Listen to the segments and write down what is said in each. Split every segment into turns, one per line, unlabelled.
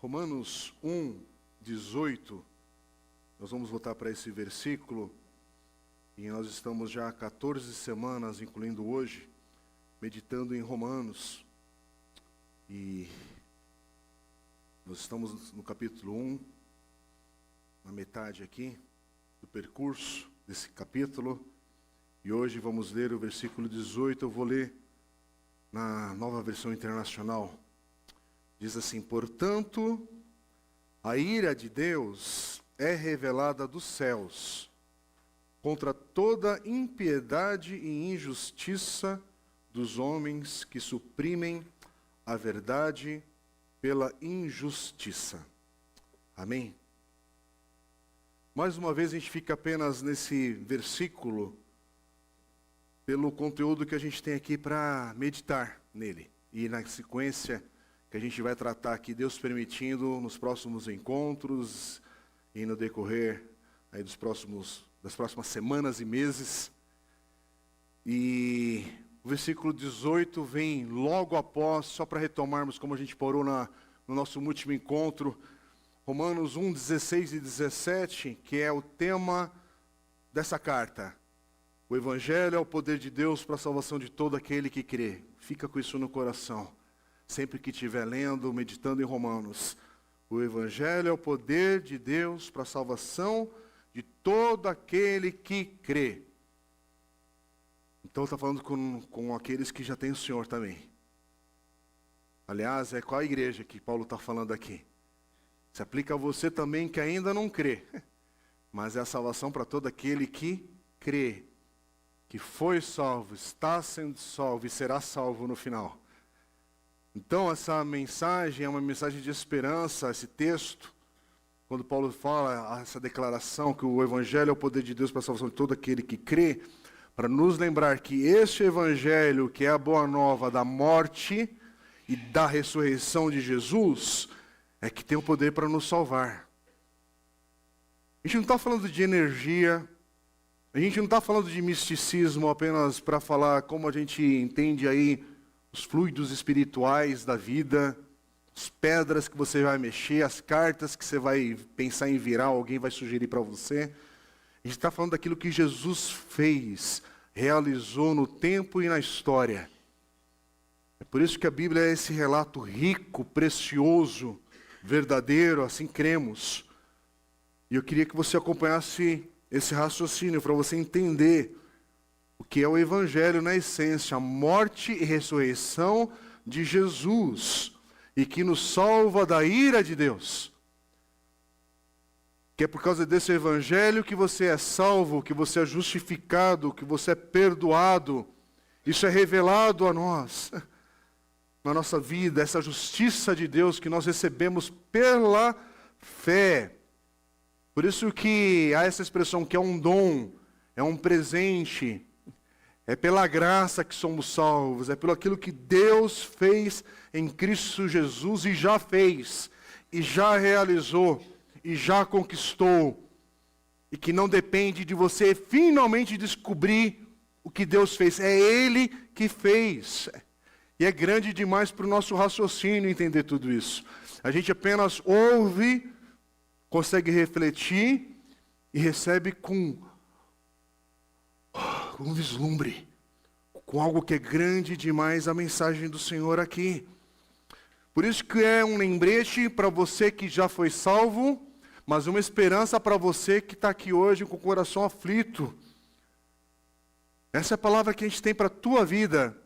Romanos 1, 18, nós vamos voltar para esse versículo, e nós estamos já há 14 semanas, incluindo hoje, meditando em Romanos, e nós estamos no capítulo 1, na metade aqui do percurso desse capítulo, e hoje vamos ler o versículo 18, eu vou ler na Nova Versão Internacional. Diz assim: portanto, a ira de Deus é revelada dos céus contra toda impiedade e injustiça dos homens que suprimem a verdade pela injustiça. Amém? Mais uma vez a gente fica apenas nesse versículo pelo conteúdo que a gente tem aqui para meditar nele. E na sequência que a gente vai tratar aqui, Deus permitindo, nos próximos encontros e no decorrer aí das próximas semanas e meses. E o versículo 18 vem logo após, só para retomarmos como a gente parou no nosso último encontro, Romanos 1, 16 e 17, que é o tema dessa carta. O Evangelho é o poder de Deus para a salvação de todo aquele que crê. Fica com isso no coração. Sempre que estiver lendo, meditando em Romanos, o Evangelho é o poder de Deus para a salvação de todo aquele que crê. Então está falando com aqueles que já têm o Senhor também. Aliás, é qual a igreja que Paulo está falando aqui? Se aplica a você também que ainda não crê. Mas é a salvação para todo aquele que crê, que foi salvo, está sendo salvo e será salvo no final. Então, essa mensagem é uma mensagem de esperança, esse texto, quando Paulo fala essa declaração que o Evangelho é o poder de Deus para a salvação de todo aquele que crê, para nos lembrar que este Evangelho, que é a boa nova da morte e da ressurreição de Jesus, é que tem o poder para nos salvar. A gente não está falando de energia, a gente não está falando de misticismo apenas para falar como a gente entende aí os fluidos espirituais da vida, as pedras que você vai mexer, as cartas que você vai pensar em virar, alguém vai sugerir para você. A gente está falando daquilo que Jesus fez, realizou no tempo e na história. É por isso que a Bíblia é esse relato rico, precioso, verdadeiro, assim cremos. E eu queria que você acompanhasse esse raciocínio para você entender o que é o Evangelho na essência, a morte e ressurreição de Jesus, e que nos salva da ira de Deus. Que é por causa desse Evangelho que você é salvo, que você é justificado, que você é perdoado. Isso é revelado a nós, na nossa vida, essa justiça de Deus que nós recebemos pela fé. Por isso que há essa expressão que é um dom, é um presente. É pela graça que somos salvos, é pelo aquilo que Deus fez em Cristo Jesus e já fez, e já realizou, e já conquistou, e que não depende de você finalmente descobrir o que Deus fez, é Ele que fez. E é grande demais para o nosso raciocínio entender tudo isso. A gente apenas ouve, consegue refletir e recebe com um vislumbre, com algo que é grande demais a mensagem do Senhor aqui. Por isso que é um lembrete para você que já foi salvo, mas uma esperança para você que está aqui hoje com o coração aflito. Essa é a palavra que a gente tem para a tua vida.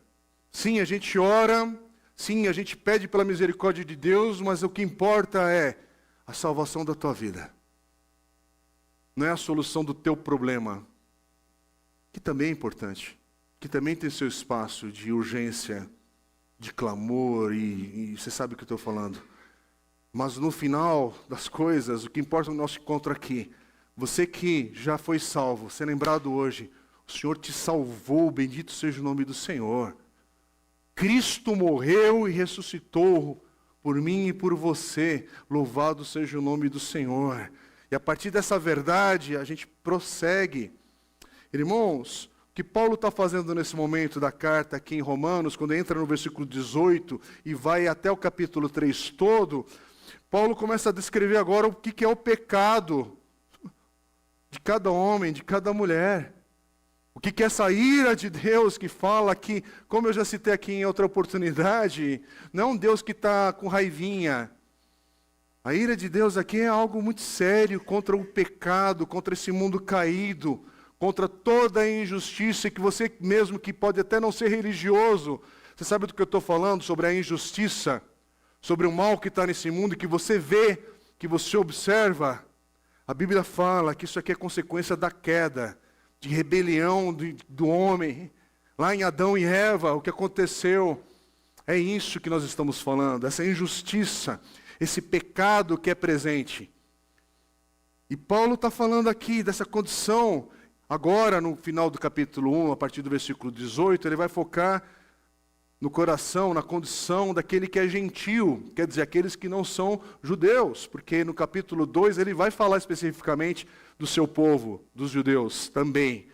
Sim, a gente ora, sim, a gente pede pela misericórdia de Deus, mas o que importa é a salvação da tua vida. Não é a solução do teu problema, que também é importante, que também tem seu espaço de urgência, de clamor, e você sabe o que eu estou falando. Mas no final das coisas, o que importa no nosso encontro aqui, você que já foi salvo, ser lembrado hoje, o Senhor te salvou, bendito seja o nome do Senhor. Cristo morreu e ressuscitou por mim e por você, louvado seja o nome do Senhor. E a partir dessa verdade, a gente prossegue. Irmãos, o que Paulo está fazendo nesse momento da carta aqui em Romanos, quando entra no versículo 18 e vai até o capítulo 3 todo, Paulo começa a descrever agora o que é o pecado de cada homem, de cada mulher. O que é essa ira de Deus que fala que, como eu já citei aqui em outra oportunidade, não é um Deus que está com raivinha. A ira de Deus aqui é algo muito sério contra o pecado, contra esse mundo caído, contra toda a injustiça, que você mesmo que pode até não ser religioso, você sabe do que eu estou falando, sobre a injustiça, sobre o mal que está nesse mundo, que você vê, que você observa. A Bíblia fala que isso aqui é consequência da queda, de rebelião do homem. Lá em Adão e Eva, o que aconteceu, é isso que nós estamos falando, essa injustiça, esse pecado que é presente. E Paulo está falando aqui dessa condição, agora no final do capítulo 1, a partir do versículo 18, ele vai focar no coração, na condição daquele que é gentil, quer dizer, aqueles que não são judeus, porque no capítulo 2 ele vai falar especificamente do seu povo, dos judeus também.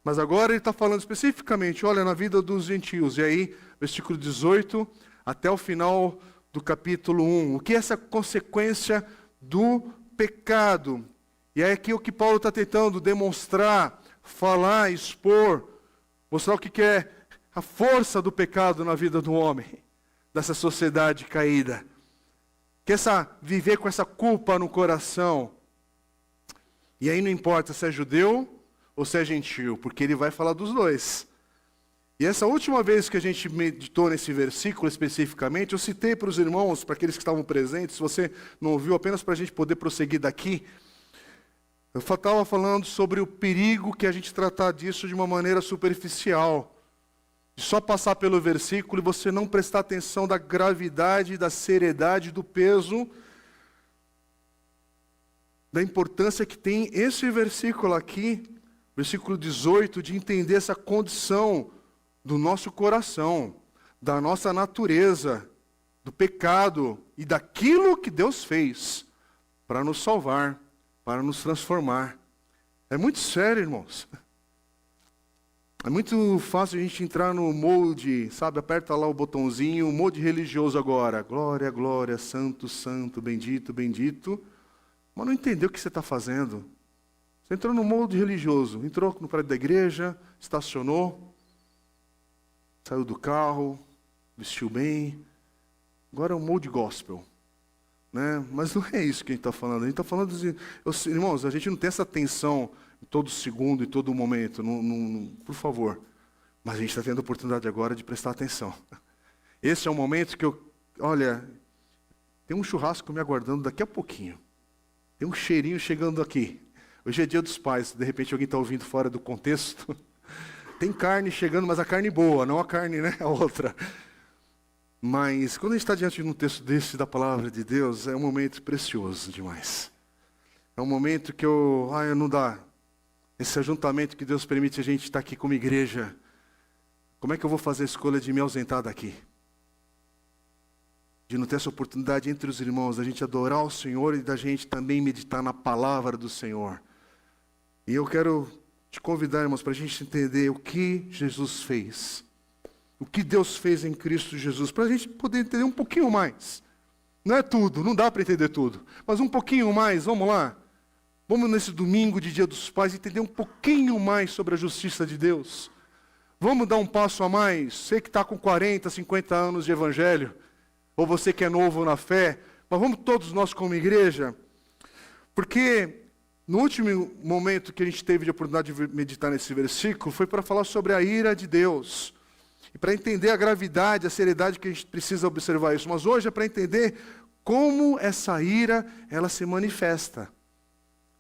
Mas agora ele está falando especificamente, olha, na vida dos gentios. E aí, versículo 18, até o final do capítulo 1. O que é essa consequência do pecado? E é aqui o que Paulo está tentando demonstrar, falar, expor, mostrar o que é a força do pecado na vida do homem, dessa sociedade caída. Que viver com essa culpa no coração. E aí não importa se é judeu ou se é gentil, porque ele vai falar dos dois. E essa última vez que a gente meditou nesse versículo especificamente, eu citei para os irmãos, para aqueles que estavam presentes, se você não ouviu, apenas para a gente poder prosseguir daqui, eu estava falando sobre o perigo que a gente tratar disso de uma maneira superficial. De só passar pelo versículo e você não prestar atenção da gravidade, da seriedade, do peso, da importância que tem esse versículo aqui, versículo 18, de entender essa condição do nosso coração, da nossa natureza, do pecado e daquilo que Deus fez para nos salvar, para nos transformar. É muito sério, irmãos. É muito fácil a gente entrar no molde, sabe, aperta lá o botãozinho, o molde religioso agora. Glória, glória, santo, santo, bendito, bendito. Mas não entendeu o que você está fazendo. Você entrou no molde religioso, entrou no prédio da igreja, estacionou, saiu do carro, vestiu bem. Agora é um molde gospel. Né? Mas não é isso que a gente está falando. A gente está falando de... Irmãos, a gente não tem essa tensão em todo segundo, em todo momento. Por favor. Mas a gente está tendo a oportunidade agora de prestar atenção. Esse é o momento que olha, tem um churrasco me aguardando daqui a pouquinho. Tem um cheirinho chegando aqui. Hoje é dia dos pais, de repente alguém está ouvindo fora do contexto. Tem carne chegando, mas a carne boa, não a carne, né, a outra. Mas quando a gente está diante de um texto desse da palavra de Deus, é um momento precioso demais. É um momento que não dá. Esse ajuntamento que Deus permite a gente estar aqui como igreja. Como é que eu vou fazer a escolha de me ausentar daqui? De não ter essa oportunidade entre os irmãos, da gente adorar o Senhor e da gente também meditar na palavra do Senhor. E eu quero te convidar, irmãos, para a gente entender o que Jesus fez. O que Deus fez em Cristo Jesus, para a gente poder entender um pouquinho mais. Não é tudo, não dá para entender tudo, mas um pouquinho mais, vamos lá. Vamos nesse domingo de Dia dos Pais entender um pouquinho mais sobre a justiça de Deus. Vamos dar um passo a mais. Você que está com 40, 50 anos de evangelho, ou você que é novo na fé, mas vamos todos nós como igreja, porque no último momento que a gente teve de oportunidade de meditar nesse versículo, foi para falar sobre a ira de Deus. E para entender a gravidade, a seriedade que a gente precisa observar isso. Mas hoje é para entender como essa ira, ela se manifesta.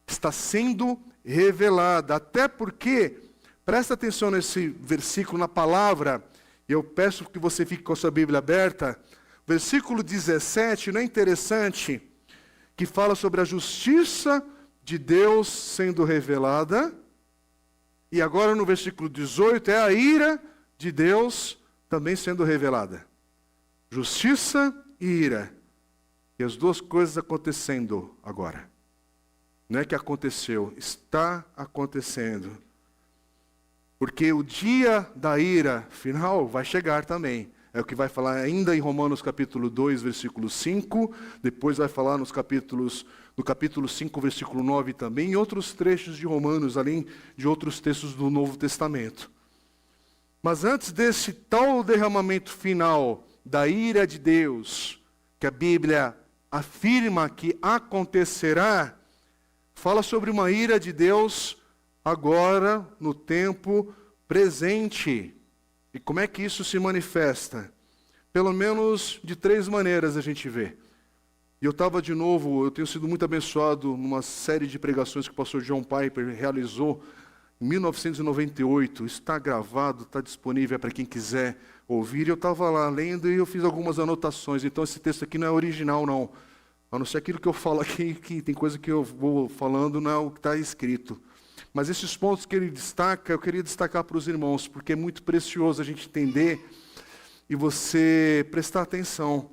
Está sendo revelada. Até porque, presta atenção nesse versículo, na palavra, e eu peço que você fique com a sua Bíblia aberta. Versículo 17, não é interessante, que fala sobre a justiça de Deus sendo revelada. E agora no versículo 18 é a ira de Deus também sendo revelada. Justiça e ira. E as duas coisas acontecendo agora. Não é que aconteceu, está acontecendo. Porque o dia da ira final vai chegar também. É o que vai falar ainda em Romanos capítulo 2, versículo 5, depois vai falar no capítulo 5, versículo 9 também, e outros trechos de Romanos, além de outros textos do Novo Testamento. Mas antes desse tal derramamento final da ira de Deus, que a Bíblia afirma que acontecerá, fala sobre uma ira de Deus agora, no tempo presente. E como é que isso se manifesta? Pelo menos de 3 maneiras a gente vê. E eu tenho sido muito abençoado numa série de pregações que o pastor John Piper realizou em 1998. Está gravado, está disponível para quem quiser ouvir. E eu estava lá lendo e eu fiz algumas anotações. Então esse texto aqui não é original, não. A não ser aquilo que eu falo aqui, que tem coisa que eu vou falando, não é o que está escrito. Mas esses pontos que ele destaca, eu queria destacar para os irmãos, porque é muito precioso a gente entender e você prestar atenção.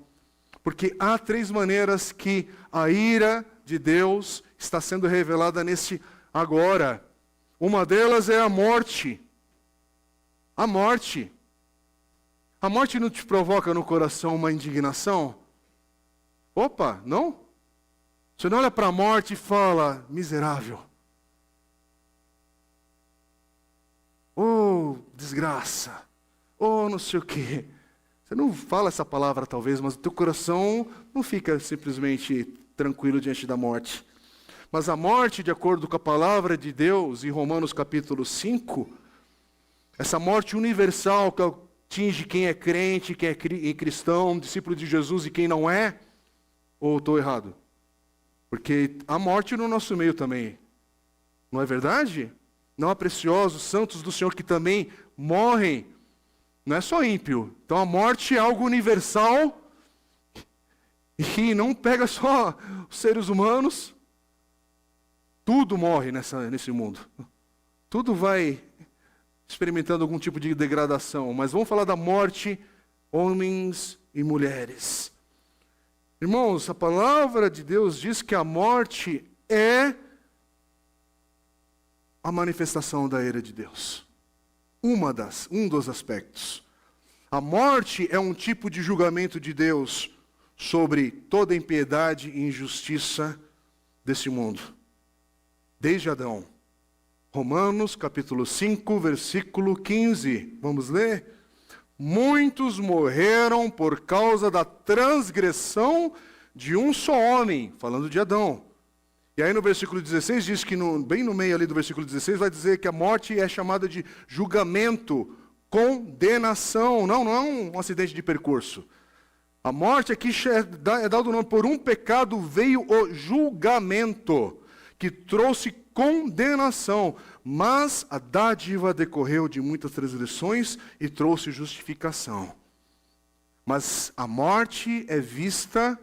Porque há 3 maneiras que a ira de Deus está sendo revelada nesse agora. Uma delas é a morte. A morte. A morte não te provoca no coração uma indignação? Opa, não? Você não olha para a morte e fala, miserável. Oh, desgraça. Oh, não sei o quê. Você não fala essa palavra talvez, mas o teu coração não fica simplesmente tranquilo diante da morte. Mas a morte, de acordo com a palavra de Deus, em Romanos capítulo 5, essa morte universal que atinge quem é crente, quem é cristão, discípulo de Jesus e quem não é, ou estou errado? Porque há morte no nosso meio também. Não é verdade? Não há preciosos, santos do Senhor que também morrem. Não é só ímpio. Então a morte é algo universal e não pega só os seres humanos. Tudo morre nesse mundo. Tudo vai experimentando algum tipo de degradação. Mas vamos falar da morte, homens e mulheres. Irmãos, a palavra de Deus diz que a morte é a manifestação da ira de Deus. Um dos aspectos. A morte é um tipo de julgamento de Deus sobre toda impiedade e injustiça desse mundo. Desde Adão. Romanos capítulo 5, versículo 15. Vamos ler? Muitos morreram por causa da transgressão de um só homem, falando de Adão. E aí no versículo 16 diz que, bem no meio ali do versículo 16, vai dizer que a morte é chamada de julgamento, condenação. Não é um acidente de percurso. A morte aqui é dado o nome, por um pecado veio o julgamento, que trouxe condenação. Mas a dádiva decorreu de muitas transgressões e trouxe justificação. Mas a morte é vista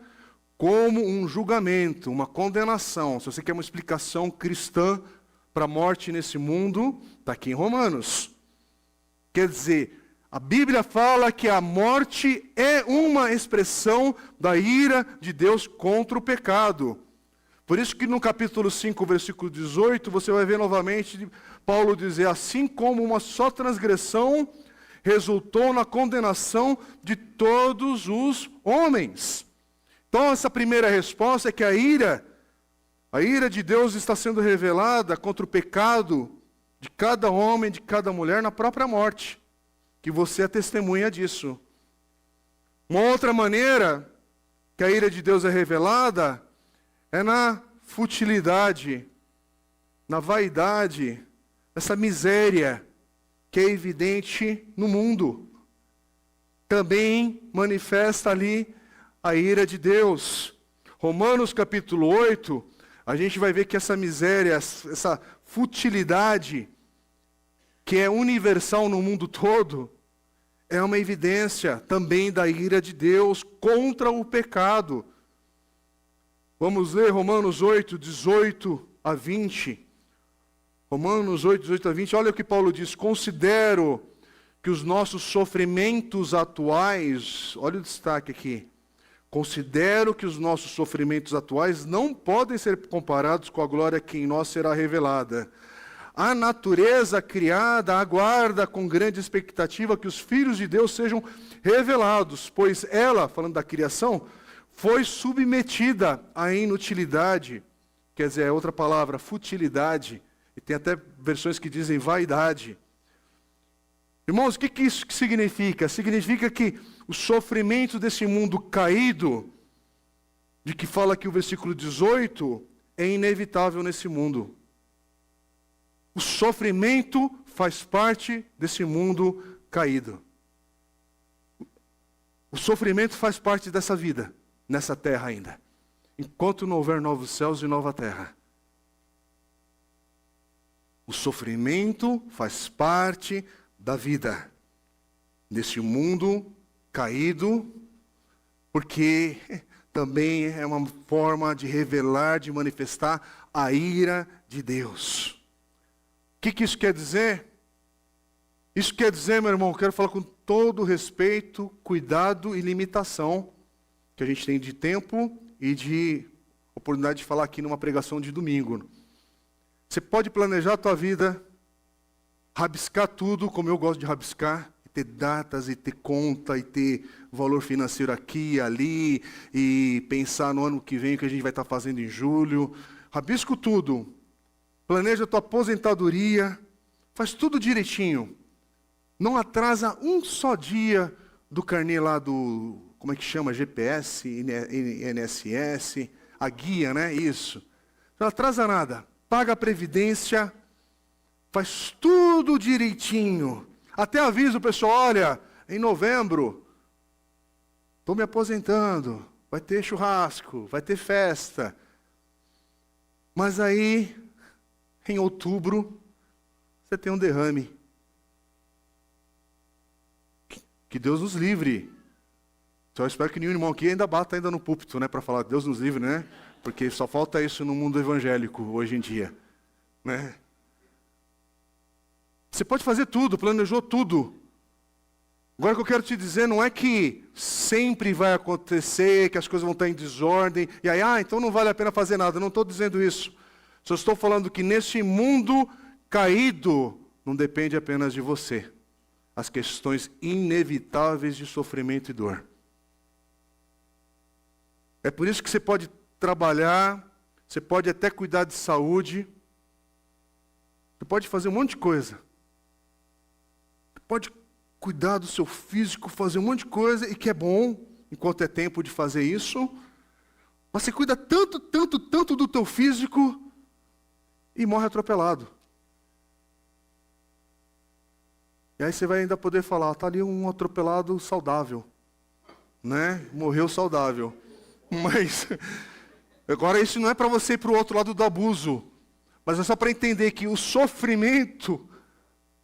como um julgamento, uma condenação. Se você quer uma explicação cristã para a morte nesse mundo, está aqui em Romanos. Quer dizer, a Bíblia fala que a morte é uma expressão da ira de Deus contra o pecado. Por isso que no capítulo 5, versículo 18, você vai ver novamente Paulo dizer, assim como uma só transgressão resultou na condenação de todos os homens. Então, essa primeira resposta é que a ira de Deus está sendo revelada contra o pecado de cada homem, de cada mulher, na própria morte. Que você é testemunha disso. Uma outra maneira que a ira de Deus é revelada é na futilidade, na vaidade, essa miséria que é evidente no mundo. Também manifesta ali a ira de Deus. Romanos capítulo 8, a gente vai ver que essa miséria, essa futilidade, que é universal no mundo todo, é uma evidência também da ira de Deus contra o pecado. Vamos ler Romanos 8, 18 a 20. Romanos 8, 18 a 20, olha o que Paulo diz. Considero que os nossos sofrimentos atuais, olha o destaque aqui. Considero que os nossos sofrimentos atuais não podem ser comparados com a glória que em nós será revelada. A natureza criada aguarda com grande expectativa que os filhos de Deus sejam revelados, pois ela, falando da criação, foi submetida à inutilidade, quer dizer, é outra palavra, futilidade, e tem até versões que dizem vaidade. Irmãos, o que isso significa? Significa que o sofrimento desse mundo caído, de que fala aqui o versículo 18, é inevitável nesse mundo. O sofrimento faz parte desse mundo caído. O sofrimento faz parte dessa vida, nessa terra ainda. Enquanto não houver novos céus e nova terra. O sofrimento faz parte da vida. Nesse mundo caído, porque também é uma forma de revelar, de manifestar a ira de Deus. O que isso quer dizer? Isso quer dizer, meu irmão, eu quero falar com todo respeito, cuidado e limitação que a gente tem de tempo e de oportunidade de falar aqui numa pregação de domingo. Você pode planejar a tua vida, rabiscar tudo, como eu gosto de rabiscar, e ter datas, e ter conta, e ter valor financeiro aqui e ali, e pensar no ano que vem o que a gente vai estar fazendo em julho. Rabisco tudo. Planeja a tua aposentadoria, faz tudo direitinho. Não atrasa um só dia do carnê lá do, como é que chama? GPS, INSS, a guia, né? Isso. Não atrasa nada. Paga a previdência, faz tudo direitinho. Até avisa o pessoal, olha, em novembro, estou me aposentando, vai ter churrasco, vai ter festa. Mas aí, em outubro, você tem um derrame. Que Deus nos livre. Então eu espero que nenhum irmão aqui ainda bata ainda no púlpito, né, para falar Deus nos livre, né? Porque só falta isso no mundo evangélico hoje em dia, né? Você pode fazer tudo, planejou tudo. Agora o que eu quero te dizer não é que sempre vai acontecer, que as coisas vão estar em desordem, e aí, então não vale a pena fazer nada. Eu não estou dizendo isso. Só estou falando que nesse mundo caído, não depende apenas de você. As questões inevitáveis de sofrimento e dor. É por isso que você pode trabalhar, você pode até cuidar de saúde, você pode fazer um monte de coisa. Você pode cuidar do seu físico, fazer um monte de coisa, e que é bom, enquanto é tempo de fazer isso. Mas você cuida tanto, tanto, tanto do teu físico e morre atropelado. E aí você vai ainda poder falar, está ali um atropelado saudável, né? Morreu saudável. Mas, agora isso não é para você ir para o outro lado do abuso, mas é só para entender que o sofrimento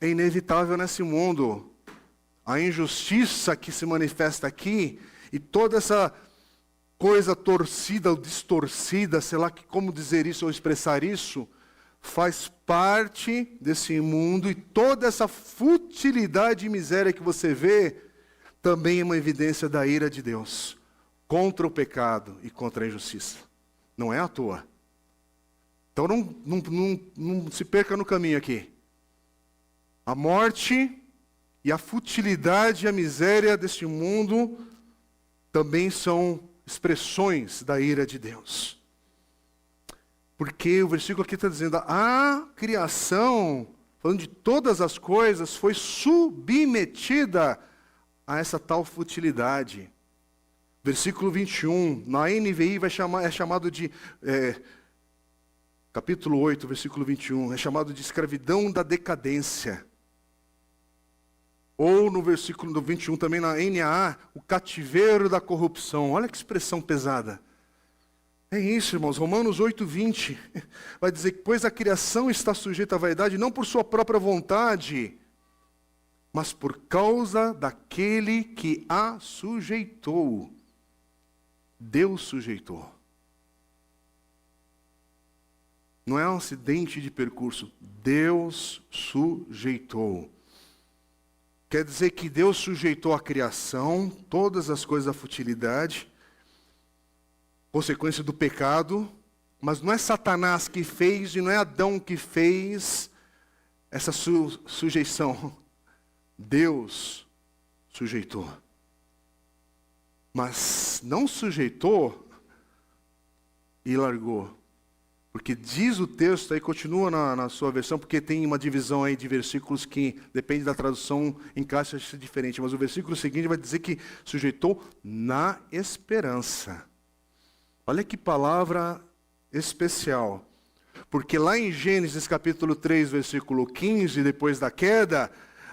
é inevitável nesse mundo. A injustiça que se manifesta aqui, e toda essa coisa torcida ou distorcida, sei lá como dizer isso ou expressar isso, faz parte desse mundo, e toda essa futilidade e miséria que você vê, também é uma evidência da ira de Deus, contra o pecado e contra a injustiça. Não é à toa. Então não se perca no caminho aqui. A morte e a futilidade e a miséria deste mundo também são expressões da ira de Deus. Porque o versículo aqui está dizendo, a criação, falando de todas as coisas, foi submetida a essa tal futilidade. Versículo 21, na NVI é chamado de, capítulo 8, versículo 21, é chamado de escravidão da decadência. Ou no versículo 21 também na NAA, o cativeiro da corrupção. Olha que expressão pesada. É isso, irmãos, Romanos 8:20 vai dizer que, pois a criação está sujeita à vaidade, não por sua própria vontade, mas por causa daquele que a sujeitou. Deus sujeitou. Não é um acidente de percurso, Deus sujeitou. Quer dizer que Deus sujeitou a criação, todas as coisas da futilidade, consequência do pecado, mas não é Satanás que fez e não é Adão que fez, essa sujeição, Deus sujeitou. Mas não sujeitou e largou. Porque diz o texto, aí continua na sua versão, porque tem uma divisão aí de versículos que, depende da tradução, encaixa diferente. Mas o versículo seguinte vai dizer que sujeitou na esperança. Olha que palavra especial. Porque lá em Gênesis capítulo 3, versículo 15, depois da queda,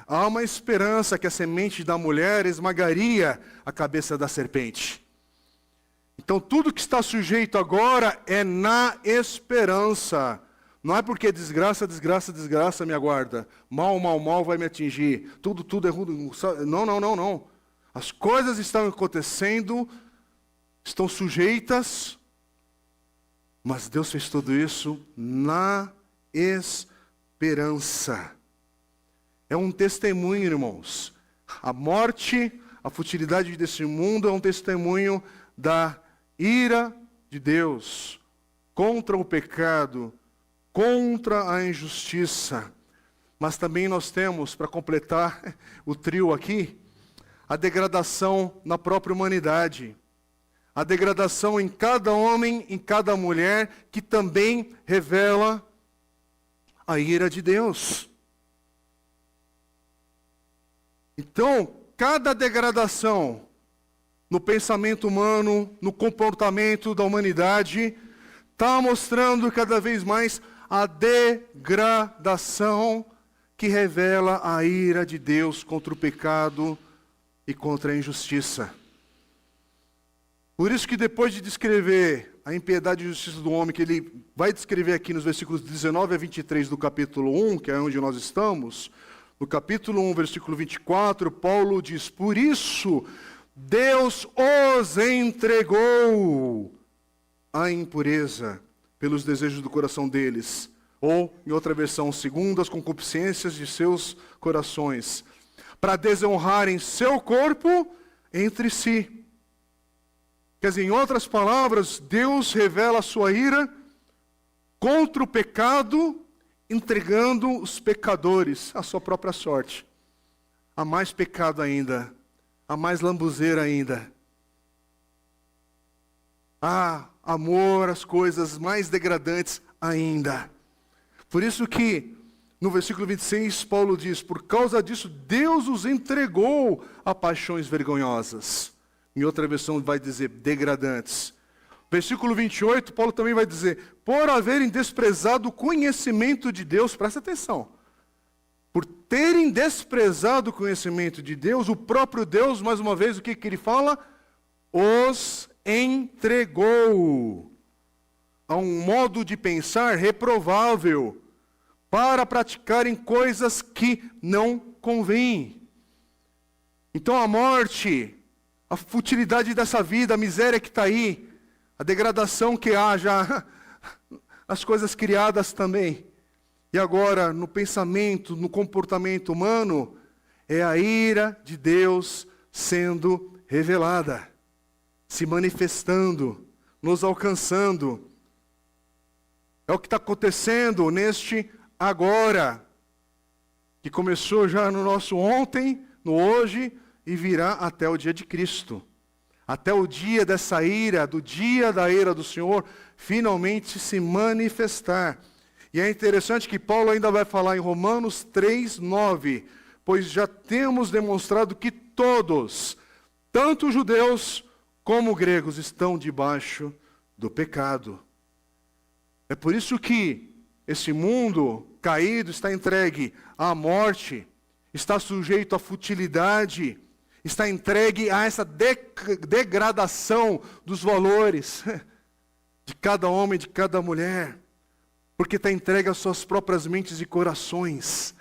há uma esperança que a semente da mulher esmagaria a cabeça da serpente. Então tudo que está sujeito agora é na esperança. Não é porque desgraça, desgraça, desgraça me aguarda. Mal, mal, mal vai me atingir. Tudo é ruim. Não. As coisas estão acontecendo, estão sujeitas, mas Deus fez tudo isso na esperança. É um testemunho, irmãos. A morte, a futilidade desse mundo é um testemunho da ira de Deus contra o pecado, contra a injustiça. Mas também nós temos, para completar o trio aqui, a degradação na própria humanidade. A degradação em cada homem, em cada mulher, que também revela a ira de Deus. Então, cada degradação no pensamento humano, no comportamento da humanidade, está mostrando cada vez mais a degradação que revela a ira de Deus contra o pecado e contra a injustiça. Por isso que depois de descrever a impiedade e injustiça do homem, que ele vai descrever aqui nos versículos 19 a 23 do capítulo 1, que é onde nós estamos, no capítulo 1, versículo 24, Paulo diz: por isso Deus os entregou à impureza pelos desejos do coração deles. Ou, em outra versão, segundo as concupiscências de seus corações, para desonrarem seu corpo entre si. Quer dizer, em outras palavras, Deus revela a sua ira contra o pecado, entregando os pecadores à sua própria sorte. Há mais pecado ainda. Há mais lambuzeira ainda. Há amor às coisas mais degradantes ainda. Por isso que, no versículo 26, Paulo diz: por causa disso, Deus os entregou a paixões vergonhosas. Em outra versão vai dizer degradantes. Versículo 28, Paulo também vai dizer: por haverem desprezado o conhecimento de Deus, presta atenção. Por terem desprezado o conhecimento de Deus, o próprio Deus, mais uma vez, o que ele fala? Os entregou a um modo de pensar reprovável, para praticarem coisas que não convêm. Então a morte, a futilidade dessa vida, a miséria que está aí, a degradação que há já, as coisas criadas também. E agora, no pensamento, no comportamento humano, é a ira de Deus sendo revelada, se manifestando, nos alcançando. É o que está acontecendo neste agora, que começou já no nosso ontem, no hoje, e virá até o dia de Cristo. Até o dia dessa ira, do dia da ira do Senhor, finalmente se manifestar. E é interessante que Paulo ainda vai falar em Romanos 3:9, pois já temos demonstrado que todos, tanto judeus como gregos, estão debaixo do pecado. É por isso que esse mundo caído está entregue à morte, está sujeito à futilidade, está entregue a essa degradação dos valores de cada homem, de cada mulher. Porque está entregue às suas próprias mentes e corações.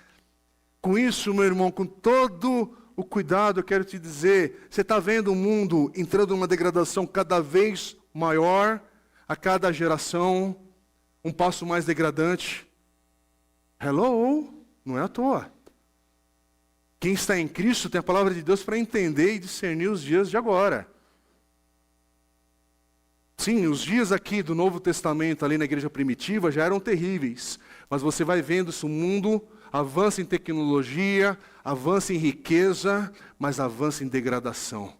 Com isso, meu irmão, com todo o cuidado, eu quero te dizer, você está vendo o mundo entrando numa degradação cada vez maior, a cada geração, um passo mais degradante. Hello, não é à toa. Quem está em Cristo tem a palavra de Deus para entender e discernir os dias de agora. Sim, os dias aqui do Novo Testamento, ali na igreja primitiva, já eram terríveis. Mas você vai vendo esse mundo avança em tecnologia, avança em riqueza, mas avança em degradação.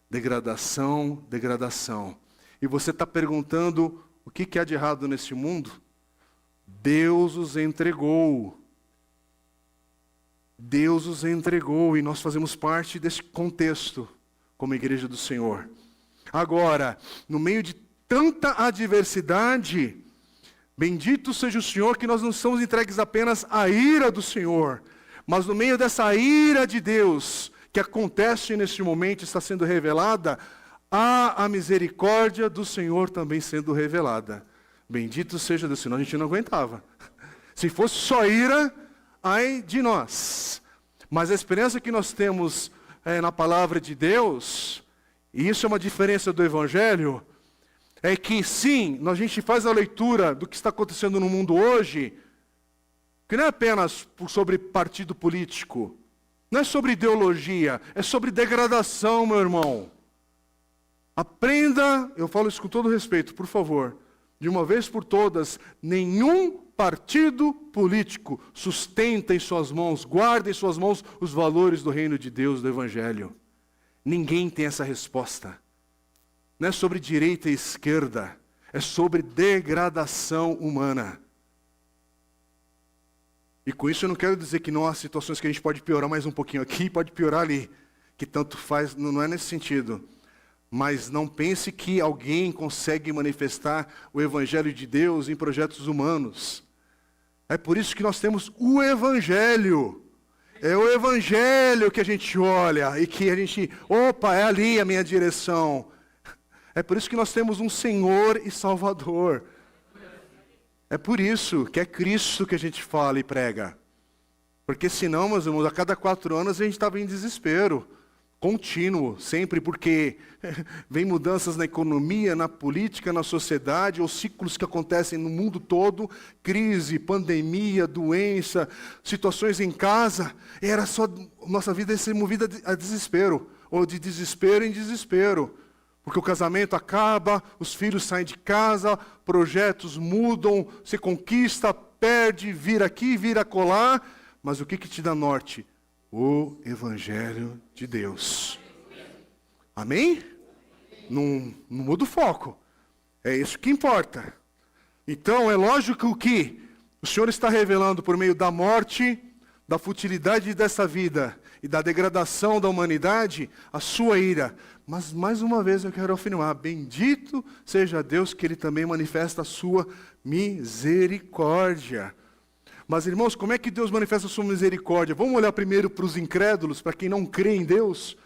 Degradação, degradação. E você está perguntando, o que há de errado nesse mundo? Deus os entregou. Deus os entregou e nós fazemos parte desse contexto como igreja do Senhor. Agora, no meio de tanta adversidade, bendito seja o Senhor que nós não somos entregues apenas à ira do Senhor, mas no meio dessa ira de Deus que acontece neste momento, está sendo revelada, há a misericórdia do Senhor também sendo revelada. Bendito seja Deus, senão a gente não aguentava. Se fosse só ira, ai de nós. Mas a experiência que nós temos na palavra de Deus, e isso é uma diferença do Evangelho, é que sim, a gente faz a leitura do que está acontecendo no mundo hoje, que não é apenas sobre partido político, não é sobre ideologia, é sobre degradação, meu irmão. Aprenda, eu falo isso com todo respeito, por favor, de uma vez por todas, nenhum partido político sustenta em suas mãos, guarda em suas mãos os valores do reino de Deus, do Evangelho. Ninguém tem essa resposta. Não é sobre direita e esquerda, é sobre degradação humana. E com isso eu não quero dizer que não há situações que a gente pode piorar mais um pouquinho aqui, pode piorar ali, que tanto faz, não é nesse sentido. Mas não pense que alguém consegue manifestar o Evangelho de Deus em projetos humanos. É por isso que nós temos o Evangelho. É o Evangelho que a gente olha e que a gente, opa, é ali a minha direção. É por isso que nós temos um Senhor e Salvador. É por isso que é Cristo que a gente fala e prega. Porque senão, meus irmãos, a cada 4 anos a gente estava em desespero. Contínuo, sempre, porque vem mudanças na economia, na política, na sociedade, os ciclos que acontecem no mundo todo, crise, pandemia, doença, situações em casa, era só, nossa vida ser movida a desespero, ou de desespero em desespero, porque o casamento acaba, os filhos saem de casa, projetos mudam, você conquista, perde, vira aqui, vira acolá, mas o que te dá norte? O Evangelho de Deus. Amém? Não muda o foco. É isso que importa. Então, é lógico que o Senhor está revelando por meio da morte, da futilidade dessa vida e da degradação da humanidade, a sua ira. Mas, mais uma vez, eu quero afirmar, bendito seja Deus que Ele também manifesta a sua misericórdia. Mas, irmãos, como é que Deus manifesta a sua misericórdia? Vamos olhar primeiro para os incrédulos, para quem não crê em Deus?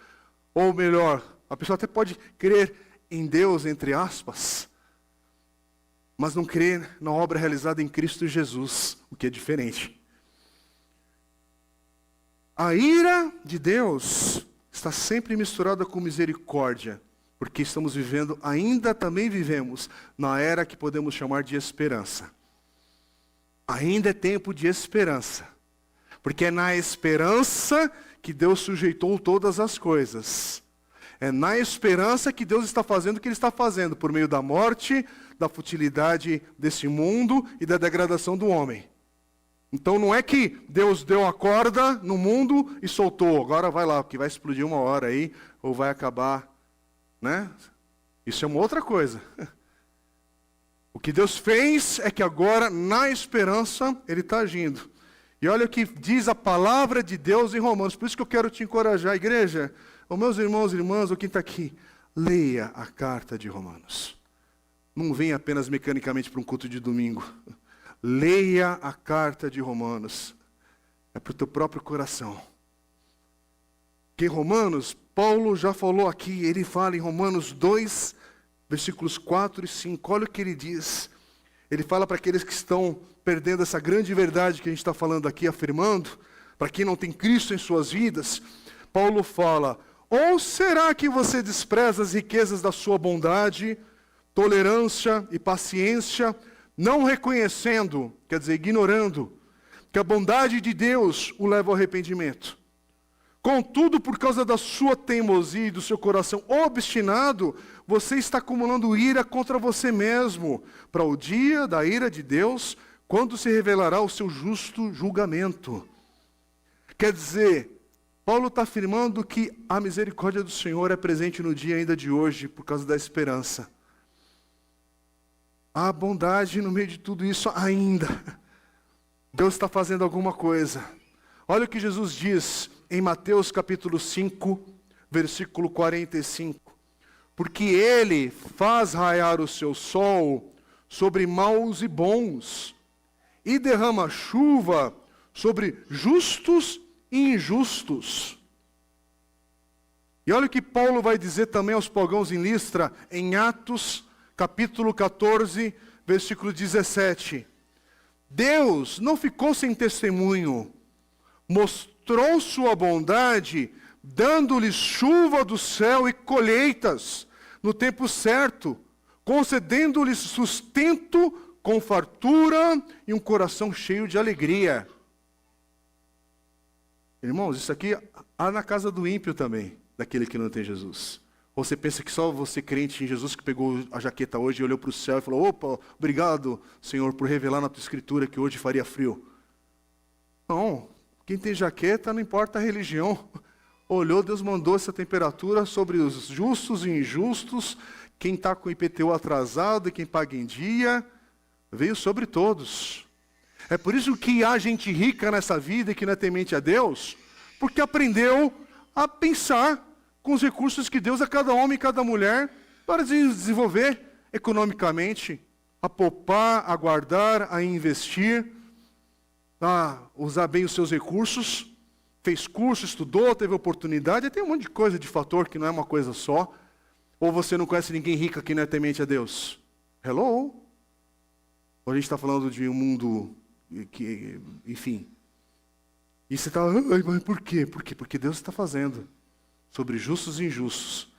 Ou melhor, a pessoa até pode crer em Deus, entre aspas, mas não crê na obra realizada em Cristo Jesus, o que é diferente. A ira de Deus está sempre misturada com misericórdia, porque estamos vivendo, ainda também vivemos, na era que podemos chamar de esperança. Ainda é tempo de esperança, porque é na esperança que Deus sujeitou todas as coisas. É na esperança que Deus está fazendo o que Ele está fazendo, por meio da morte, da futilidade desse mundo e da degradação do homem. Então não é que Deus deu a corda no mundo e soltou, agora vai lá, porque vai explodir uma hora aí, ou vai acabar, né? Isso é uma outra coisa. O que Deus fez é que agora, na esperança, Ele está agindo. E olha o que diz a palavra de Deus em Romanos. Por isso que eu quero te encorajar, igreja. Os meus irmãos e irmãs, ou quem está aqui, leia a carta de Romanos. Não venha apenas mecanicamente para um culto de domingo. Leia a carta de Romanos. É para o teu próprio coração. Que Romanos, Paulo já falou aqui, ele fala em Romanos 2, versículos 4 e 5, olha o que ele diz. Ele fala para aqueles que estão perdendo essa grande verdade que a gente está falando aqui, afirmando, para quem não tem Cristo em suas vidas, Paulo fala, ou será que você despreza as riquezas da sua bondade, tolerância e paciência, não reconhecendo, quer dizer, ignorando, que a bondade de Deus o leva ao arrependimento? Contudo, por causa da sua teimosia e do seu coração obstinado, você está acumulando ira contra você mesmo, para o dia da ira de Deus, quando se revelará o seu justo julgamento. Quer dizer, Paulo está afirmando que a misericórdia do Senhor é presente no dia ainda de hoje, por causa da esperança. Há bondade no meio de tudo isso ainda. Deus está fazendo alguma coisa. Olha o que Jesus diz em Mateus capítulo 5, versículo 45. Porque Ele faz raiar o seu sol sobre maus e bons, e derrama chuva sobre justos e injustos. E olha o que Paulo vai dizer também aos pagãos em Listra, em Atos capítulo 14, versículo 17. Deus não ficou sem testemunho, mostrou sua bondade, dando-lhes chuva do céu e colheitas no tempo certo, concedendo-lhes sustento com fartura e um coração cheio de alegria. Irmãos, isso aqui há na casa do ímpio também, daquele que não tem Jesus. Ou você pensa que só você crente em Jesus que pegou a jaqueta hoje e olhou para o céu e falou: opa, obrigado, Senhor, por revelar na tua escritura que hoje faria frio. Não, quem tem jaqueta não importa a religião. Olhou, Deus mandou essa temperatura sobre os justos e injustos, quem está com o IPTU atrasado e quem paga em dia, veio sobre todos. É por isso que há gente rica nessa vida e que não é temente a Deus, porque aprendeu a pensar com os recursos que Deus a cada homem e cada mulher para desenvolver economicamente, a poupar, a guardar, a investir, a usar bem os seus recursos. Fez curso, estudou, teve oportunidade, tem um monte de coisa, de fator que não é uma coisa só. Ou você não conhece ninguém rico que não é temente a Deus? Hello? Ou a gente está falando de um mundo que, enfim. E você está, mas por quê? Porque Deus está fazendo. Sobre justos e injustos.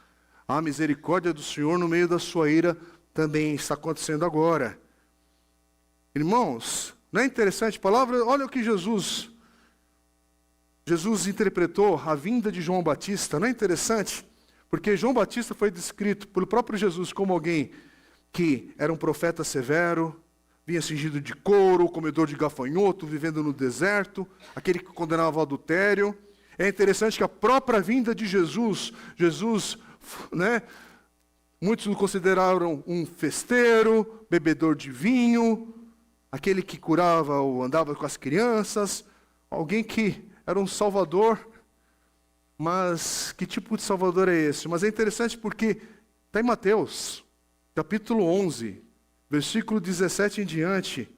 A misericórdia do Senhor no meio da sua ira também está acontecendo agora. Irmãos, não é interessante a palavra? Olha o que Jesus interpretou a vinda de João Batista. Não é interessante? Porque João Batista foi descrito pelo próprio Jesus como alguém que era um profeta severo, vinha cingido de couro, comedor de gafanhoto, vivendo no deserto, aquele que condenava o adultério. É interessante que a própria vinda de Jesus, né, muitos o consideraram um festeiro, bebedor de vinho, aquele que curava ou andava com as crianças, alguém que era um salvador. Mas que tipo de salvador é esse? Mas é interessante porque está em Mateus, capítulo 11, versículo 17 em diante.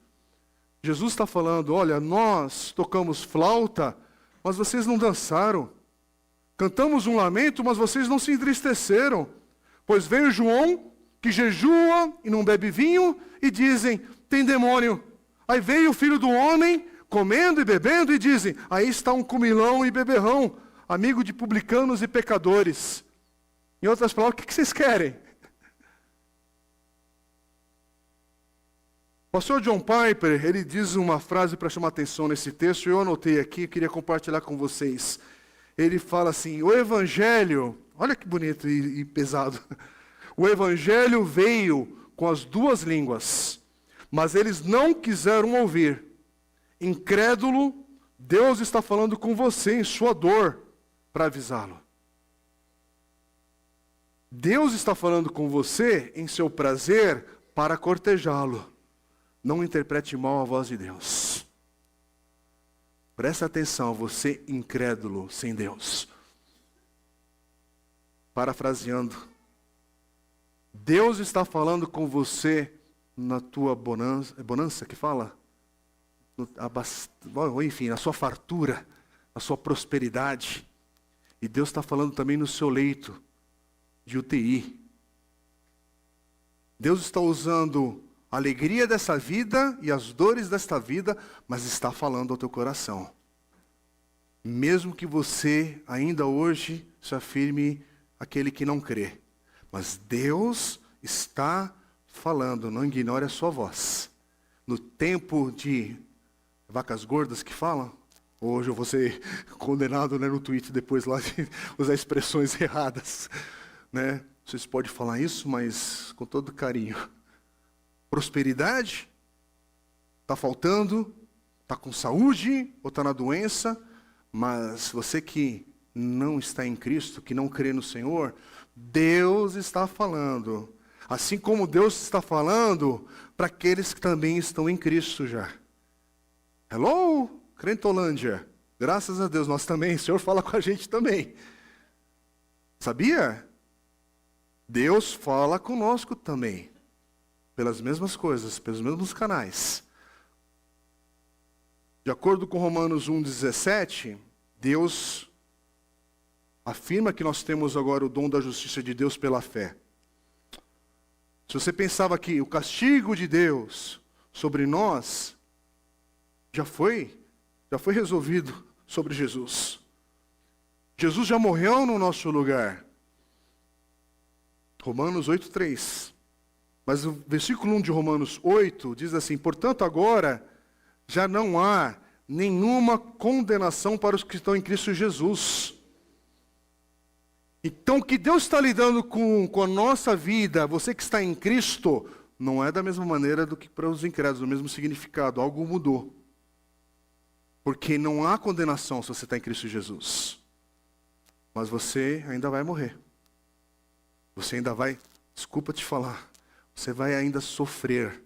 Jesus está falando: olha, nós tocamos flauta, mas vocês não dançaram. Cantamos um lamento, mas vocês não se entristeceram. Pois veio João, que jejua e não bebe vinho, e dizem: tem demônio. Aí veio o Filho do Homem, comendo e bebendo, e dizem: aí está um comilão e beberrão, amigo de publicanos e pecadores. Em outras palavras, o que vocês querem? O pastor John Piper, ele diz uma frase para chamar atenção nesse texto, eu anotei aqui, queria compartilhar com vocês. Ele fala assim: o Evangelho, olha que bonito e pesado, o Evangelho veio com as duas línguas, mas eles não quiseram ouvir. Incrédulo, Deus está falando com você em sua dor, para avisá-lo. Deus está falando com você em seu prazer, para cortejá-lo. Não interprete mal a voz de Deus. Presta atenção, você incrédulo, sem Deus. Parafraseando, Deus está falando com você na tua bonança, é bonança que fala? Enfim, na sua fartura, na sua prosperidade. E Deus está falando também no seu leito de UTI. Deus está usando a alegria dessa vida e as dores desta vida, mas está falando ao teu coração. Mesmo que você ainda hoje se afirme aquele que não crê. Mas Deus está falando, não ignore a sua voz. No tempo de vacas gordas que falam, hoje eu vou ser condenado, né, no tweet depois lá de usar expressões erradas. Né? Vocês podem falar isso, mas com todo carinho. Prosperidade, está faltando, está com saúde ou está na doença, mas você que não está em Cristo, que não crê no Senhor, Deus está falando. Assim como Deus está falando para aqueles que também estão em Cristo já. Hello, Crentolândia. Graças a Deus, nós também. O Senhor fala com a gente também. Sabia? Deus fala conosco também. Pelas mesmas coisas, pelos mesmos canais. De acordo com Romanos 1,17, Deus afirma que nós temos agora o dom da justiça de Deus pela fé. Se você pensava que o castigo de Deus sobre nós já foi resolvido sobre Jesus. Jesus já morreu no nosso lugar. Romanos 8,3. Mas o versículo 1 de Romanos 8 diz assim: portanto, agora já não há nenhuma condenação para os que estão em Cristo Jesus. Então, o que Deus está lidando com a nossa vida, você que está em Cristo, não é da mesma maneira do que para os incrédulos, o mesmo significado, algo mudou. Porque não há condenação se você está em Cristo Jesus. Mas você ainda vai morrer. Você ainda vai, desculpa te falar, você vai ainda sofrer.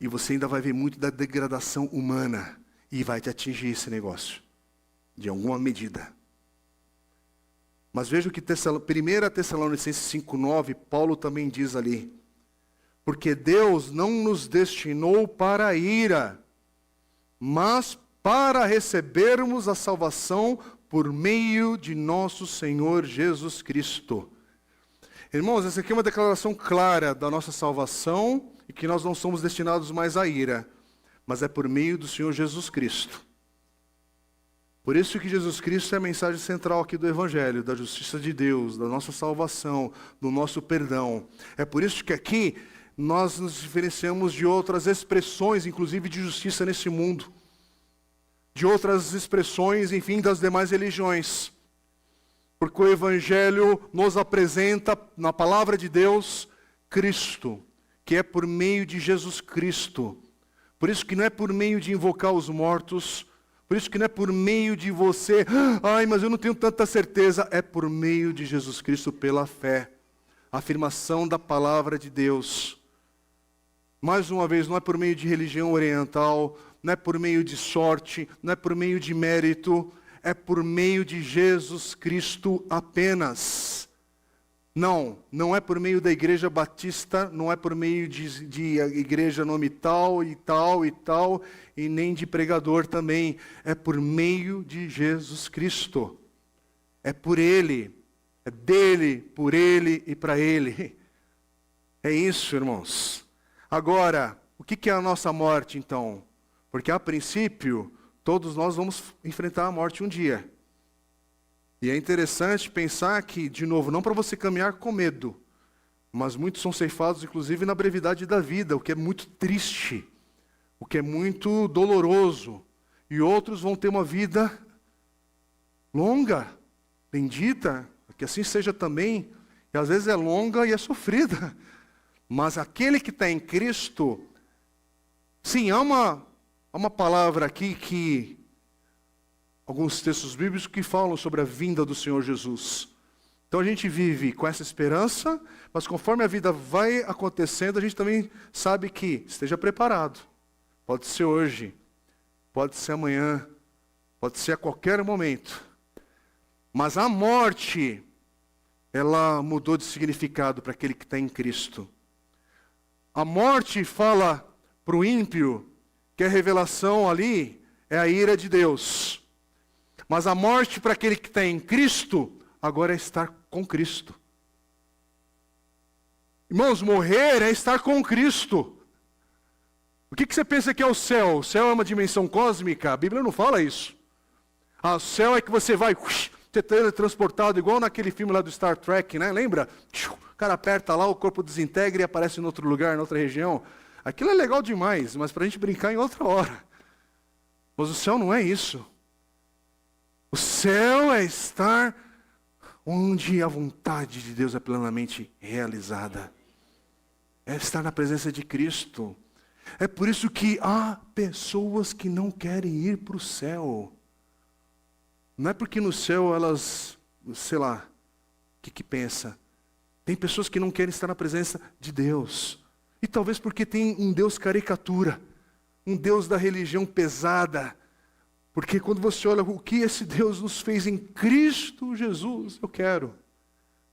E você ainda vai ver muito da degradação humana. E vai te atingir esse negócio, de alguma medida. Mas veja o que 1 Tessalonicenses 5,9, Paulo também diz ali. Porque Deus não nos destinou para a ira, mas para recebermos a salvação por meio de nosso Senhor Jesus Cristo. Irmãos, essa aqui é uma declaração clara da nossa salvação e que nós não somos destinados mais à ira, mas é por meio do Senhor Jesus Cristo. Por isso que Jesus Cristo é a mensagem central aqui do Evangelho, da justiça de Deus, da nossa salvação, do nosso perdão. É por isso que aqui nós nos diferenciamos de outras expressões, inclusive de justiça nesse mundo. De outras expressões, enfim, das demais religiões. Porque o Evangelho nos apresenta, na palavra de Deus, Cristo, que é por meio de Jesus Cristo. Por isso que não é por meio de invocar os mortos, por isso que não é por meio de você, mas eu não tenho tanta certeza, é por meio de Jesus Cristo pela fé. A afirmação da palavra de Deus. Mais uma vez, não é por meio de religião oriental, não é por meio de sorte, não é por meio de mérito, é por meio de Jesus Cristo apenas. Não é por meio da igreja batista, não é por meio de igreja nome tal, e nem de pregador também. É por meio de Jesus Cristo. É por Ele, é dele, por Ele e para Ele. É isso, irmãos. Agora, o que é a nossa morte então? Porque a princípio, todos nós vamos enfrentar a morte um dia. E é interessante pensar que, de novo, não para você caminhar com medo, mas muitos são ceifados, inclusive, na brevidade da vida, o que é muito triste, o que é muito doloroso. E outros vão ter uma vida longa, bendita, que assim seja também, e às vezes é longa e é sofrida. Mas aquele que está em Cristo, sim, há uma palavra aqui que alguns textos bíblicos que falam sobre a vinda do Senhor Jesus. Então a gente vive com essa esperança, mas conforme a vida vai acontecendo, a gente também sabe que esteja preparado. Pode ser hoje, pode ser amanhã, pode ser a qualquer momento. Mas a morte, ela mudou de significado para aquele que está em Cristo. A morte fala para o ímpio que a revelação ali é a ira de Deus. Mas a morte para aquele que está em Cristo, agora é estar com Cristo. Irmãos, morrer é estar com Cristo. O que você pensa que é o céu? O céu é uma dimensão cósmica? A Bíblia não fala isso. O céu é que você vai ser teletransportado, igual naquele filme lá do Star Trek, né? Lembra? O cara aperta lá, o corpo desintegra e aparece em outro lugar, em outra região. Aquilo é legal demais, mas para a gente brincar em outra hora. Mas o céu não é isso. O céu é estar onde a vontade de Deus é plenamente realizada. É estar na presença de Cristo. É por isso que há pessoas que não querem ir para o céu. Não é porque no céu elas, sei lá, o que pensa? Tem pessoas que não querem estar na presença de Deus. E talvez porque tem um Deus caricatura, um Deus da religião pesada. Porque quando você olha o que esse Deus nos fez em Cristo Jesus, eu quero.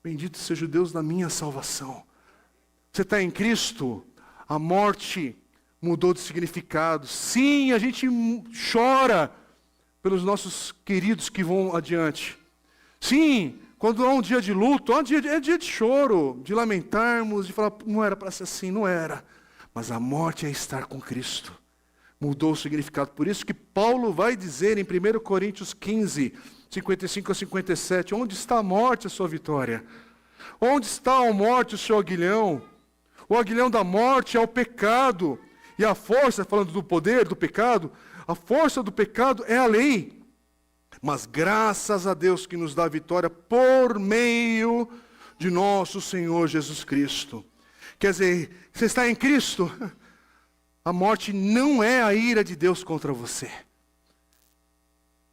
Bendito seja o Deus da minha salvação. Você está em Cristo, a morte mudou de significado. Sim, a gente chora pelos nossos queridos que vão adiante. Sim, quando há um dia de luto, é dia de choro, de lamentarmos, de falar, não era para ser assim, não era. Mas a morte é estar com Cristo. Mudou o significado. Por isso que Paulo vai dizer em 1 Coríntios 15, 55 a 57, onde está a morte, a sua vitória? Onde está a morte, o seu aguilhão? O aguilhão da morte é o pecado. E a força, falando do poder do pecado, a força do pecado é a lei. Mas graças a Deus que nos dá a vitória por meio de nosso Senhor Jesus Cristo. Quer dizer, você está em Cristo, a morte não é a ira de Deus contra você.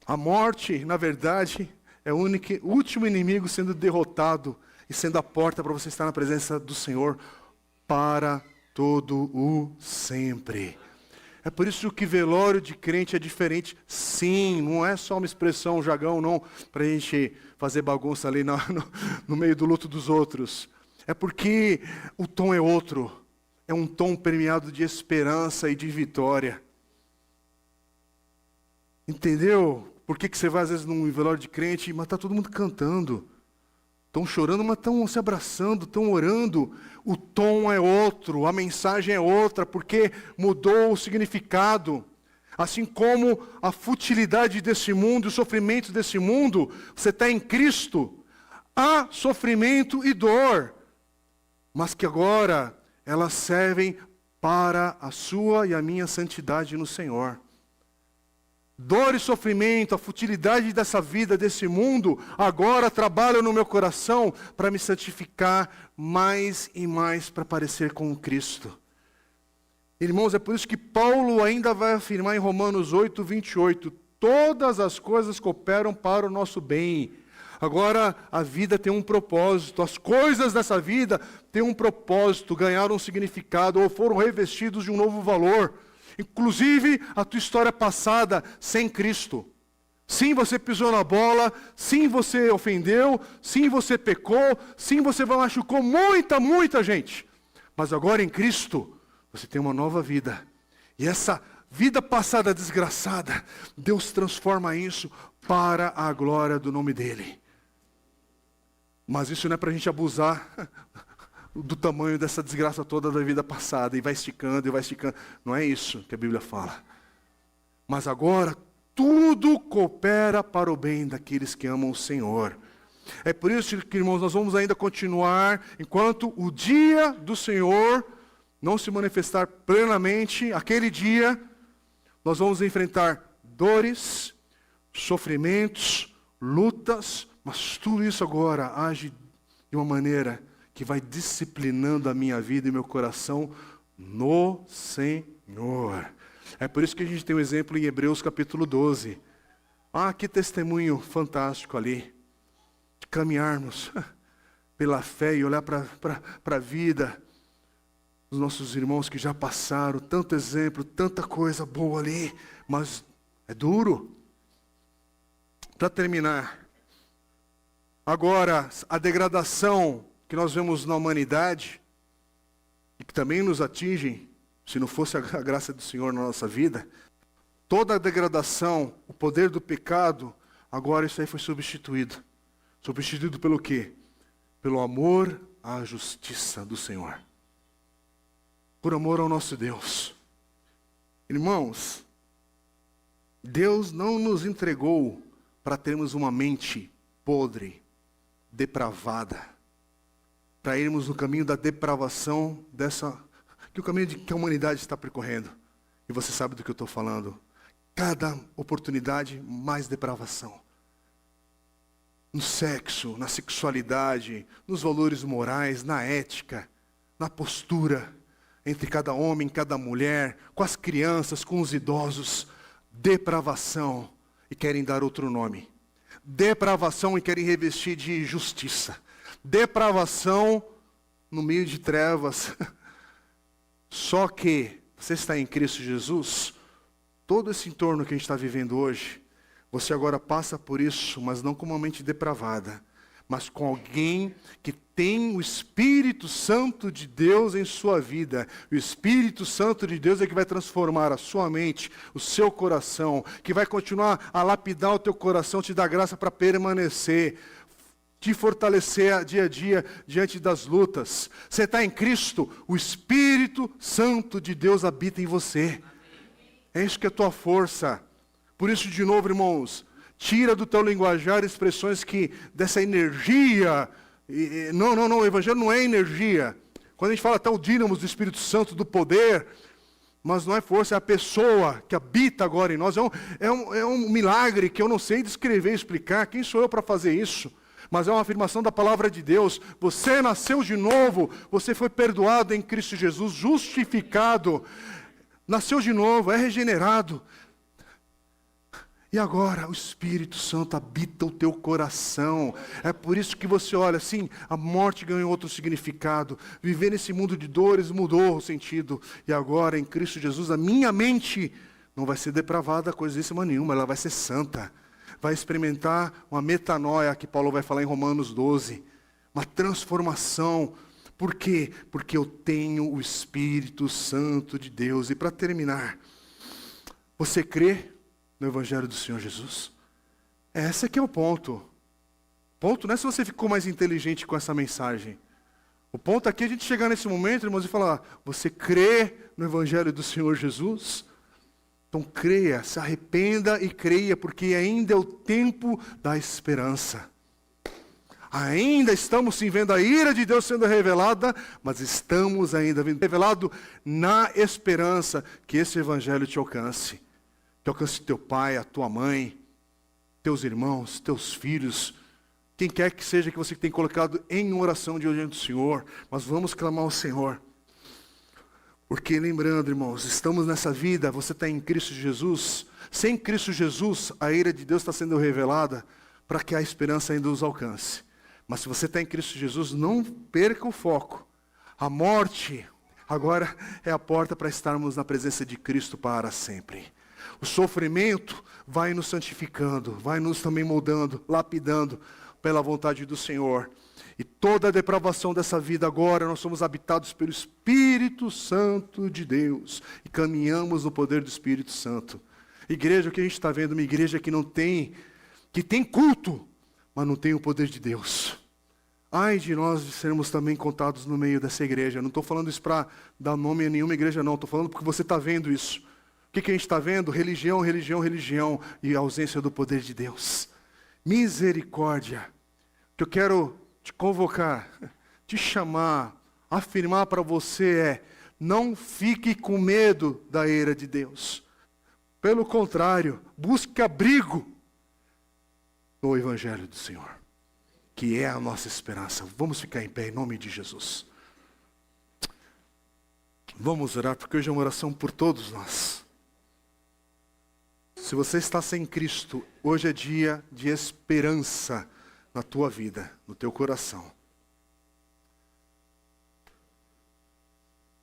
A morte, na verdade, é o último inimigo sendo derrotado e sendo a porta para você estar na presença do Senhor para todo o sempre. É por isso que velório de crente é diferente. Sim, não é só uma expressão jargão, não, para a gente fazer bagunça ali no meio do luto dos outros. É porque o tom é outro. É um tom permeado de esperança e de vitória. Entendeu? Por que você vai às vezes num velório de crente, mas está todo mundo cantando. Estão chorando, mas estão se abraçando, estão orando. O tom é outro, a mensagem é outra, porque mudou o significado. Assim como a futilidade desse mundo, o sofrimento desse mundo, você está em Cristo. Há sofrimento e dor, mas que agora elas servem para a sua e a minha santidade no Senhor. Dor e sofrimento, a futilidade dessa vida, desse mundo, agora trabalham no meu coração para me santificar mais e mais para parecer com Cristo. Irmãos, é por isso que Paulo ainda vai afirmar em Romanos 8, 28, todas as coisas cooperam para o nosso bem. Agora a vida tem um propósito, as coisas dessa vida têm um propósito, ganharam um significado ou foram revestidos de um novo valor. Inclusive a tua história passada sem Cristo. Sim, você pisou na bola, sim, você ofendeu, sim, você pecou, sim, você machucou muita gente. Mas agora em Cristo, você tem uma nova vida. E essa vida passada desgraçada, Deus transforma isso para a glória do nome dEle. Mas isso não é para a gente abusar do tamanho dessa desgraça toda da vida passada, e vai esticando, e vai esticando. Não é isso que a Bíblia fala. Mas agora, tudo coopera para o bem daqueles que amam o Senhor. É por isso que, irmãos, nós vamos ainda continuar, enquanto o dia do Senhor não se manifestar plenamente, aquele dia, nós vamos enfrentar dores, sofrimentos, lutas, mas tudo isso agora age de uma maneira que vai disciplinando a minha vida e meu coração no Senhor. É por isso que a gente tem um exemplo em Hebreus capítulo 12. Ah, que testemunho fantástico ali. De caminharmos pela fé e olhar para a vida dos nossos irmãos que já passaram. Tanto exemplo, tanta coisa boa ali. Mas é duro. Para terminar. Agora, a degradação que nós vemos na humanidade, e que também nos atingem, se não fosse a graça do Senhor na nossa vida, toda a degradação, o poder do pecado, agora isso aí foi substituído. Substituído pelo quê? Pelo amor à justiça do Senhor. Por amor ao nosso Deus. Irmãos, Deus não nos entregou para termos uma mente podre, depravada, para irmos no caminho da depravação que o caminho que a humanidade está percorrendo. E você sabe do que eu estou falando. Cada oportunidade, mais depravação. No sexo, na sexualidade, nos valores morais, na ética, na postura. entre cada homem, cada mulher, com as crianças, com os idosos. Depravação, e querem dar outro nome. Depravação e querem revestir de justiça. Depravação no meio de trevas. Só que você está em Cristo Jesus, todo esse entorno que a gente está vivendo hoje, você agora passa por isso, mas não com uma mente depravada, mas com alguém que tem o Espírito Santo de Deus em sua vida. O Espírito Santo de Deus é que vai transformar a sua mente, o seu coração, que vai continuar a lapidar o teu coração, te dar graça para permanecer, te fortalecer dia a dia diante das lutas. Você está em Cristo, o Espírito Santo de Deus habita em você. É isso que é a tua força. Por isso, de novo, irmãos, tira do teu linguajar expressões dessa energia. Não, o Evangelho não é energia. Quando a gente fala até o dínamo do Espírito Santo, do poder, mas não é força, é a pessoa que habita agora em nós. É um milagre que eu não sei descrever, explicar. Quem sou eu para fazer isso? Mas é uma afirmação da palavra de Deus. Você nasceu de novo, você foi perdoado em Cristo Jesus, justificado, nasceu de novo, é regenerado. E agora o Espírito Santo habita o teu coração. É por isso que você olha assim, a morte ganhou outro significado. Viver nesse mundo de dores mudou o sentido. E agora em Cristo Jesus a minha mente não vai ser depravada coisíssima nenhuma, ela vai ser santa. Vai experimentar uma metanoia que Paulo vai falar em Romanos 12. Uma transformação. Por quê? Porque eu tenho o Espírito Santo de Deus. E para terminar, você crê no Evangelho do Senhor Jesus? Esse aqui é o ponto. O ponto não é se você ficou mais inteligente com essa mensagem. O ponto aqui é a gente chegar nesse momento, irmãos, e falar, você crê no Evangelho do Senhor Jesus? Então creia, se arrependa e creia, porque ainda é o tempo da esperança. Ainda estamos sim vendo a ira de Deus sendo revelada, mas estamos ainda vendo revelado na esperança que esse Evangelho te alcance. Que alcance teu pai, a tua mãe, teus irmãos, teus filhos, quem quer que seja que você tem colocado em oração diante do Senhor, mas vamos clamar ao Senhor. Porque lembrando, irmãos, estamos nessa vida, você está em Cristo Jesus, sem Cristo Jesus, a ira de Deus está sendo revelada para que a esperança ainda os alcance. Mas se você está em Cristo Jesus, não perca o foco. A morte agora é a porta para estarmos na presença de Cristo para sempre. O sofrimento vai nos santificando, vai nos também moldando, lapidando pela vontade do Senhor. E toda a depravação dessa vida agora, nós somos habitados pelo Espírito Santo de Deus. E caminhamos no poder do Espírito Santo. Igreja, o que a gente está vendo? Uma igreja que tem culto, mas não tem o poder de Deus. Ai de nós de sermos também contados no meio dessa igreja. Não estou falando isso para dar nome a nenhuma igreja, não. Estou falando porque você está vendo isso. O que a gente está vendo? Religião, religião, religião e a ausência do poder de Deus. Misericórdia. O que eu quero te convocar, te chamar, afirmar para você é: não fique com medo da ira de Deus. Pelo contrário, busque abrigo no Evangelho do Senhor, que é a nossa esperança. Vamos ficar em pé em nome de Jesus. Vamos orar, porque hoje é uma oração por todos nós. Se você está sem Cristo, hoje é dia de esperança na tua vida, no teu coração.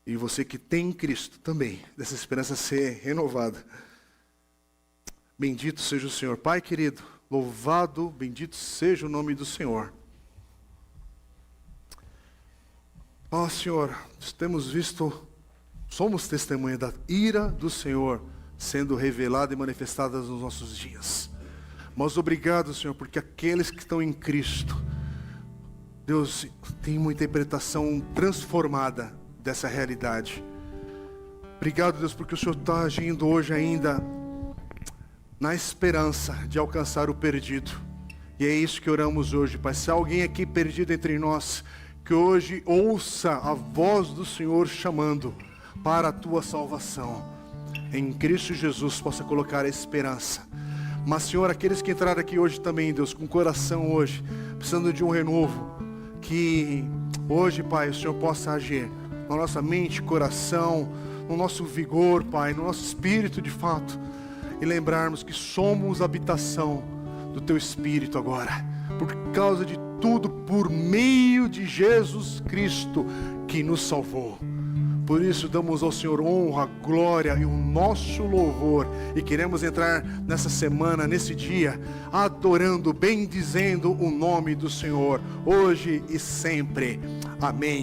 E você que tem Cristo também, dessa esperança ser renovada. Bendito seja o Senhor. Pai querido, louvado, bendito seja o nome do Senhor. Ó Senhor, temos visto, somos testemunha da ira do Senhor sendo revelada e manifestada nos nossos dias. Mas obrigado, Senhor, porque aqueles que estão em Cristo, Deus, tem uma interpretação transformada dessa realidade. Obrigado, Deus, porque o Senhor está agindo hoje ainda na esperança de alcançar o perdido. E é isso que oramos hoje, Pai. Se há alguém aqui perdido entre nós, que hoje ouça a voz do Senhor chamando para a tua salvação. Em Cristo Jesus possa colocar a esperança. Mas, Senhor, aqueles que entraram aqui hoje também, Deus, com o coração hoje, precisando de um renovo, que hoje, Pai, o Senhor possa agir na nossa mente, coração, no nosso vigor, Pai, no nosso espírito de fato, e lembrarmos que somos habitação do Teu Espírito agora, por causa de tudo, por meio de Jesus Cristo que nos salvou. Por isso damos ao Senhor honra, glória e o nosso louvor, e queremos entrar nessa semana, nesse dia, adorando, bendizendo o nome do Senhor, hoje e sempre. Amém.